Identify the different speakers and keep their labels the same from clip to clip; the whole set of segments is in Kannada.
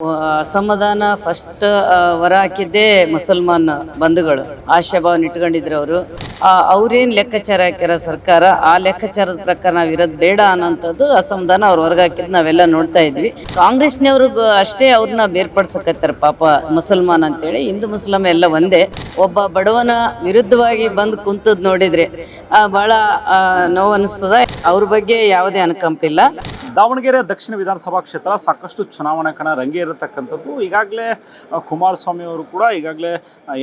Speaker 1: ಅಸಮಾಧಾನ ಫಸ್ಟ್ ಹೊರ ಹಾಕಿದ್ದೇ ಮುಸಲ್ಮಾನ್ ಬಂಧುಗಳು ಆಶಾಭಾವನ ಇಟ್ಕೊಂಡಿದ್ರು ಅವರು. ಅವ್ರೇನು ಲೆಕ್ಕಾಚಾರ ಹಾಕ್ಯಾರ ಸರ್ಕಾರ, ಆ ಲೆಕ್ಕಾಚಾರದ ಪ್ರಕಾರ ನಾವು ಇರೋದು ಬೇಡ ಅನ್ನೋಂಥದ್ದು ಅಸಮಾಧಾನ ಅವ್ರು ಹೊರಗೆ ಹಾಕಿದ್ದು ನಾವೆಲ್ಲ ನೋಡ್ತಾ ಇದ್ವಿ. ಕಾಂಗ್ರೆಸ್ನವ್ರಿಗೂ ಅಷ್ಟೇ ಅವ್ರನ್ನ ಬೇರ್ಪಡಿಸಕತ್ತಾರೆ ಪಾಪ ಮುಸಲ್ಮಾನ್ ಅಂತೇಳಿ. ಹಿಂದೂ ಮುಸ್ಲಿಂ ಎಲ್ಲ ಒಂದೇ. ಒಬ್ಬ ಬಡವನ ವಿರುದ್ಧವಾಗಿ ಬಂದು ಕುಂತದ್ ನೋಡಿದ್ರೆ ಬಹಳ ನೋವು ಅನಿಸ್ತದ. ಅವ್ರ ಬಗ್ಗೆ ಯಾವುದೇ ಅನುಕಂಪಿಲ್ಲ.
Speaker 2: ದಾವಣಗೆರೆ ದಕ್ಷಿಣ ವಿಧಾನಸಭಾ ಕ್ಷೇತ್ರ ಸಾಕಷ್ಟು ಚುನಾವಣಾ ಕಣ ರಂಗೇ ಇರತಕ್ಕಂಥದ್ದು. ಈಗಾಗಲೇ ಕುಮಾರಸ್ವಾಮಿ ಅವರು ಕೂಡ ಈಗಾಗಲೇ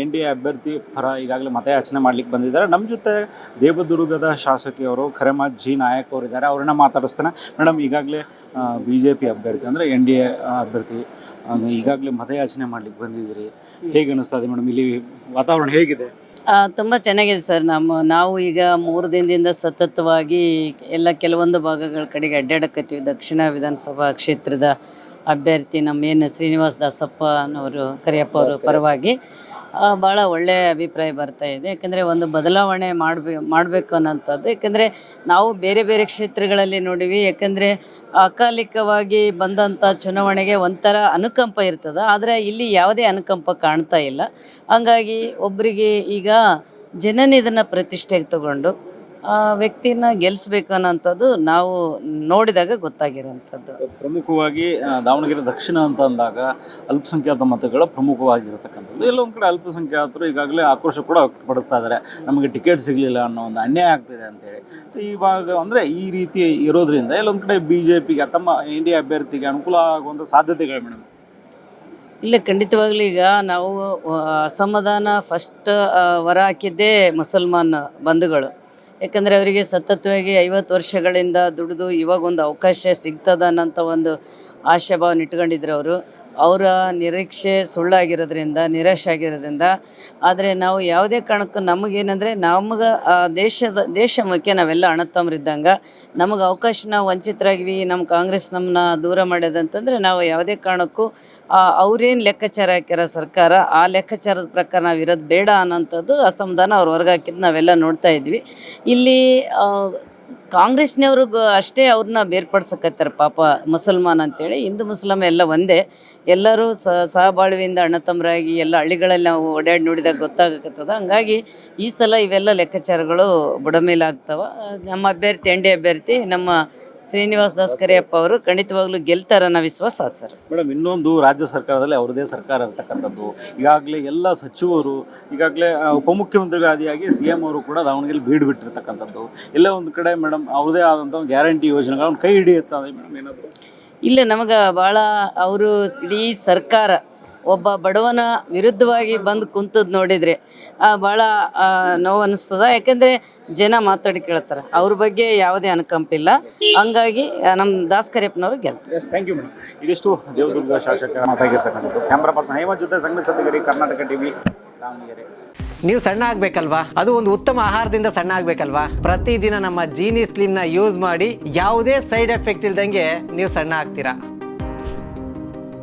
Speaker 2: NDA ಅಭ್ಯರ್ಥಿ ಪರ ಈಗಾಗಲೇ ಮತಯಾಚನೆ ಮಾಡ್ಲಿಕ್ಕೆ ಬಂದಿದ್ದಾರೆ. ನಮ್ಮ ಜೊತೆ ದೇವದುರ್ಗದ ಶಾಸಕಿಯವರು ಕರೆಮಾ ಜಿ ನಾಯಕ್ ಅವರು ಇದ್ದಾರೆ. ಅವ್ರನ್ನ ಮಾತಾಡಿಸ್ತಾನೆ. ಮೇಡಮ್, ಈಗಾಗಲೇ BJP ಅಭ್ಯರ್ಥಿ ಅಂದರೆ NDA ಅಭ್ಯರ್ಥಿ ಈಗಾಗಲೇ ಮತಯಾಚನೆ ಮಾಡ್ಲಿಕ್ಕೆ ಬಂದಿದ್ದೀರಿ, ಹೇಗೆ ಅನ್ನಿಸ್ತಾ ಇದೆ ಮೇಡಮ್? ಇಲ್ಲಿ ವಾತಾವರಣ ಹೇಗಿದೆ?
Speaker 1: ತುಂಬ ಚೆನ್ನಾಗಿದೆ ಸರ್. ನಾವು ಈಗ 3 ದಿನದಿಂದ ಸತತವಾಗಿ ಎಲ್ಲ ಕೆಲವೊಂದು ಭಾಗಗಳ ಕಡೆಗೆ ಅಡ್ಡಾಡಕತ್ತೀವಿ. ದಕ್ಷಿಣ ವಿಧಾನಸಭಾ ಕ್ಷೇತ್ರದ ಅಭ್ಯರ್ಥಿ ನಮ್ಮೇನು ಶ್ರೀನಿವಾಸ್ ದಾಸಪ್ಪನವರು ಕರಿಯಪ್ಪ ಅವರು ಪರವಾಗಿ ಭಾಳ ಒಳ್ಳೆಯ ಅಭಿಪ್ರಾಯ ಬರ್ತಾ ಇದೆ. ಯಾಕೆಂದರೆ ಒಂದು ಬದಲಾವಣೆ ಮಾಡಬೇಕು ಅನ್ನೋಂಥದ್ದು. ಯಾಕೆಂದರೆ ನಾವು ಬೇರೆ ಬೇರೆ ಕ್ಷೇತ್ರಗಳಲ್ಲಿ ನೋಡಿವಿ. ಯಾಕೆಂದರೆ ಅಕಾಲಿಕವಾಗಿ ಬಂದಂಥ ಚುನಾವಣೆಗೆ ಒಂಥರ ಅನುಕಂಪ ಇರ್ತದೆ, ಆದರೆ ಇಲ್ಲಿ ಯಾವುದೇ ಅನುಕಂಪ ಕಾಣ್ತಾ ಇಲ್ಲ. ಹಂಗಾಗಿ ಒಬ್ಬರಿಗೆ ಈಗ ಜನನೇ ಇದನ್ನು ಪ್ರತಿಷ್ಠೆಗೆ ತಗೊಂಡು ಆ ವ್ಯಕ್ತಿನ ಗೆಲ್ಲಿಸ್ಬೇಕು ಅನ್ನೋಂಥದ್ದು ನಾವು ನೋಡಿದಾಗ ಗೊತ್ತಾಗಿರೋಂಥದ್ದು.
Speaker 2: ಪ್ರಮುಖವಾಗಿ ದಾವಣಗೆರೆ ದಕ್ಷಿಣ ಅಂತ ಅಂದಾಗ ಅಲ್ಪಸಂಖ್ಯಾತ ಮತಗಳು ಪ್ರಮುಖವಾಗಿರತಕ್ಕಂಥದ್ದು. ಎಲ್ಲೊಂದು ಕಡೆ ಅಲ್ಪಸಂಖ್ಯಾತರು ಈಗಾಗಲೇ ಆಕ್ರೋಶ ಕೂಡ ವ್ಯಕ್ತಪಡಿಸ್ತಾ ಇದ್ದಾರೆ, ನಮಗೆ ಟಿಕೆಟ್ ಸಿಗಲಿಲ್ಲ ಅನ್ನೋ ಒಂದು ಅನ್ಯಾಯ ಆಗ್ತಿದೆ ಅಂತೇಳಿ. ಇವಾಗ ಅಂದರೆ ಈ ರೀತಿ ಇರೋದ್ರಿಂದ ಎಲ್ಲೊಂದು ಕಡೆ BJPಗೆ ತಮ್ಮ NDA ಅಭ್ಯರ್ಥಿಗೆ ಅನುಕೂಲ ಆಗುವಂಥ ಸಾಧ್ಯತೆಗಳು ಮೇಡಮ್?
Speaker 1: ಇಲ್ಲ, ಖಂಡಿತವಾಗ್ಲೂ ಈಗ ನಾವು ಅಸಮಾಧಾನ ಫಸ್ಟ್ ಹೊರ ಹಾಕಿದ್ದೇ ಮುಸಲ್ಮಾನ್ ಬಂಧುಗಳು. ಯಾಕಂದರೆ ಅವರಿಗೆ ಸತತವಾಗಿ 50 ವರ್ಷಗಳಿಂದ ದುಡಿದು ಇವಾಗ ಒಂದು ಅವಕಾಶ ಸಿಗ್ತದ ಅನ್ನೋಂಥ ಒಂದು ಆಶಾಭಾವನ ಇಟ್ಕೊಂಡಿದ್ರು ಅವರು. ಅವರ ನಿರೀಕ್ಷೆ ಸುಳ್ಳಾಗಿರೋದ್ರಿಂದ, ನಿರಾಶೆ ಆಗಿರೋದ್ರಿಂದ. ಆದರೆ ನಾವು ಯಾವುದೇ ಕಾರಣಕ್ಕೂ ನಮಗೇನೆಂದರೆ ನಮಗೆ ದೇಶ ಮುಖ್ಯ. ನಾವೆಲ್ಲ ಅಣ್ಣತಮ್ಮರಿದ್ದಂಗೆ ನಮಗೆ ಅವಕಾಶ ನಾವು ವಂಚಿತರಾಗಿವಿ. ನಮ್ಮ ಕಾಂಗ್ರೆಸ್ ನಮ್ಮನ್ನ ದೂರ ಮಾಡ್ಯದಂತಂದರೆ ನಾವು ಯಾವುದೇ ಕಾರಣಕ್ಕೂ ಅವ್ರೇನು ಲೆಕ್ಕಾಚಾರ ಹಾಕ್ಯಾರ ಸರ್ಕಾರ, ಆ ಲೆಕ್ಕಾಚಾರದ ಪ್ರಕಾರ ನಾವು ಇರೋದು ಬೇಡ ಅನ್ನೋಂಥದ್ದು ಅಸಮಾಧಾನ ಅವ್ರು ಹೊರಗೆ ಹಾಕಿದ್ದು ನಾವೆಲ್ಲ ನೋಡ್ತಾ ಇದ್ವಿ. ಇಲ್ಲಿ ಕಾಂಗ್ರೆಸ್ನವ್ರಿಗೂ ಅಷ್ಟೇ ಅವ್ರನ್ನ ಬೇರ್ಪಡಿಸಕತ್ತಾರೆ ಪಾಪ ಮುಸಲ್ಮಾನ್ ಅಂತೇಳಿ. ಹಿಂದೂ ಮುಸ್ಲಿಂ ಎಲ್ಲ ಒಂದೇ. ಎಲ್ಲರೂ ಸಹಬಾಳ್ವೆಯಿಂದ ಅಣ್ಣತಮ್ಮರಾಗಿ ಎಲ್ಲ ಹಳ್ಳಿಗಳಲ್ಲಿ ನಾವು ಓಡಾಡಿ ನೋಡಿದಾಗ ಗೊತ್ತಾಗತ್ತದ. ಹಂಗಾಗಿ ಈ ಸಲ ಇವೆಲ್ಲ ಲೆಕ್ಕಾಚಾರಗಳು ಬುಡಮೇಲಾಗ್ತವೆ. ನಮ್ಮ ಅಭ್ಯರ್ಥಿ NDA ಅಭ್ಯರ್ಥಿ ನಮ್ಮ ಶ್ರೀನಿವಾಸ್ ದಾಸ್ ಕರಿಯಪ್ಪ ಅವರು ಖಂಡಿತವಾಗ್ಲೂ ಗೆಲ್ತಾರ ಅನ್ನೋ ವಿಶ್ವಾಸ ಸರ್.
Speaker 2: ಮೇಡಮ್, ಇನ್ನೊಂದು ರಾಜ್ಯ ಸರ್ಕಾರದಲ್ಲಿ ಅವ್ರದ್ದೇ ಸರ್ಕಾರ ಇರ್ತಕ್ಕಂಥದ್ದು. ಈಗಾಗಲೇ ಎಲ್ಲ ಸಚಿವರು ಈಗಾಗಲೇ ಉಪಮುಖ್ಯಮಂತ್ರಿಗಳಾದಿಯಾಗಿ CM ಅವರು ಕೂಡ ದಾವಣಗೆರೆ ಬಿಟ್ಟಿರ್ತಕ್ಕಂಥದ್ದು. ಎಲ್ಲ ಒಂದು ಕಡೆ ಮೇಡಮ್ ಅವ್ರದೇ ಆದಂಥ ಗ್ಯಾರಂಟಿ ಯೋಜನೆಗಳನ್ನು ಕೈ ಹಿಡಿಯುತ್ತದೆ ಮೇಡಮ್ ಏನಾದರೂ?
Speaker 1: ಇಲ್ಲ, ನಮಗೆ ಭಾಳ ಅವರು ಇಡೀ ಸರ್ಕಾರ ಒಬ್ಬ ಬಡವನ ವಿರುದ್ಧವಾಗಿ ಬಂದು ಕುಂತದ್ದು ನೋಡಿದರೆ ಭಾಳ ನೋವು ಅನ್ನಿಸ್ತದ. ಯಾಕೆಂದರೆ ಜನ ಮಾತಾಡಿ ಕೇಳ್ತಾರೆ, ಅವ್ರ ಬಗ್ಗೆ ಯಾವುದೇ ಅನುಕಂಪಿಲ್ಲ. ಹಂಗಾಗಿ ನಮ್ಮ ದಾಸ್ ಕರಿಯಪ್ಪನವರು ಗೆಲ್ತಾರೆ.
Speaker 2: Thank you madam. ಇದಿಷ್ಟು ದೇವದುರ್ಗ ಶಾಸಕ ಮಾತಾಗಿರ್ತಕ್ಕಂಥದ್ದು. ಕ್ಯಾಮ್ರಾ ಪರ್ಸನ್ ಹೇಮಂತ್ ಜೊತೆ ಸಂಗಮೇಶ್ ಸತ್ತಿಗೇರಿ, ಕರ್ನಾಟಕ TV, ದಾವಣಗೆರೆ.
Speaker 3: ನೀವು ಸಣ್ಣ ಆಗ್ಬೇಕಲ್ವಾ? ಅದು ಒಂದು ಉತ್ತಮ ಆಹಾರದಿಂದ ಸಣ್ಣ ಆಗ್ಬೇಕಲ್ವಾ? ಪ್ರತಿದಿನ ನಮ್ಮ ಜೀನಿ ಸ್ಲಿಮ್ನ ಯೂಸ್ ಮಾಡಿ ಯಾವುದೇ ಸೈಡ್ ಎಫೆಕ್ಟ್ ಇಲ್ದಂಗೆ ನೀವು ಸಣ್ಣ ಆಗ್ತೀರಾ.